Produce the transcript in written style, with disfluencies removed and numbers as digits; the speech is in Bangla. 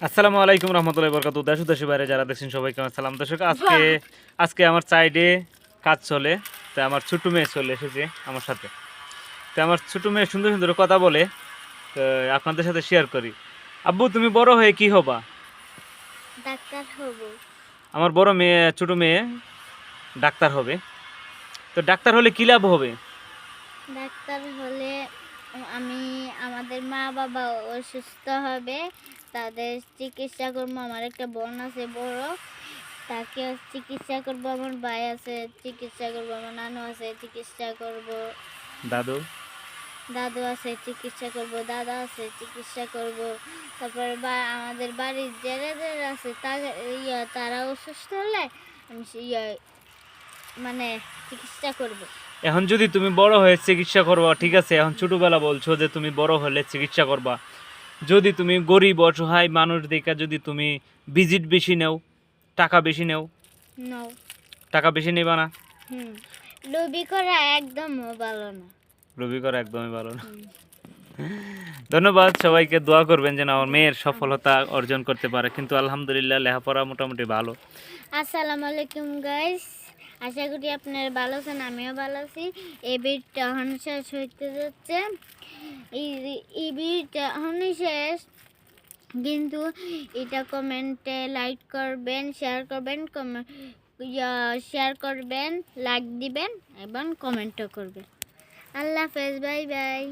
আসসালামু আলাইকুম রহমতুল্লাহি বরকাতুহু। দেশ ও দেশের বাইরে যারা দেখছেন সবাইকে আমার সালাম। দর্শক, আজকে আমার সাইডে কাজ চলে, তাই আমার ছোট মেয়ে চলে এসেছে আমার সাথে। তো আমার ছোট মেয়ে সুন্দর সুন্দর কথা বলে, তো আপনাদের সাথে শেয়ার করি। আব্বু, তুমি বড় হয়ে কি হবা? ডাক্তার হব। আমার বড় মেয়ে, ছোট মেয়ে ডাক্তার হবে। তো ডাক্তার হলে কি লাভ হবে? ডাক্তার হলে আমি আমাদের মা বাবা অসুস্থ হবে, তাদের চিকিৎসা করবো। আমার একটা বোন আছে বড়, তাকে চিকিৎসা করবো। আমার ভাই আছে, চিকিৎসা করবো। আমার নানু আছে, চিকিৎসা করব। দাদু দাদু আছে, চিকিৎসা করব। দাদা আছে, চিকিৎসা করব। তারপরে আমাদের বাড়ির যারা যারা আছে তারা অসুস্থ হলে আমি মানে চিকিৎসা করব। এখন যদি তুমি বড় হয়ে চিকিৎসা করবা, ঠিক আছে, এখন ছোটবেলা বলছো যে তুমি বড় হলে চিকিৎসা করবা। যদি তুমি গরিব অসহায় মানুষ দেখা যদি তুমি ভিজিট বেশি নেও, টাকা বেশি নেও, নাও। টাকা বেশি নেবা না? লোভী করা একদম ভালো না। রবি করা একদমই ভালো না। হুম। ধন্যবাদ, সবাইকে দোয়া করবেন যেন আমার মেয়ের সফলতা অর্জন করতে পারে। কিন্তু আলহামদুলিল্লাহ লেখাপড়া মোটামুটি ভালো। আসসালামু আলাইকুম গাইস, আশা করি আপনারা ভালো আছেন, আমিও ভালো আছি। এই ভিডিওটা এখন শেষ হইতে যাচ্ছে। এই ভিডিওটা এখন শেষ, কিন্তু এটা কমেন্টে লাইক করবেন, শেয়ার করবেন, লাইক দিবেন এবং কমেন্টও করবেন। আল্লাহ হাফেজ, বাই বাই।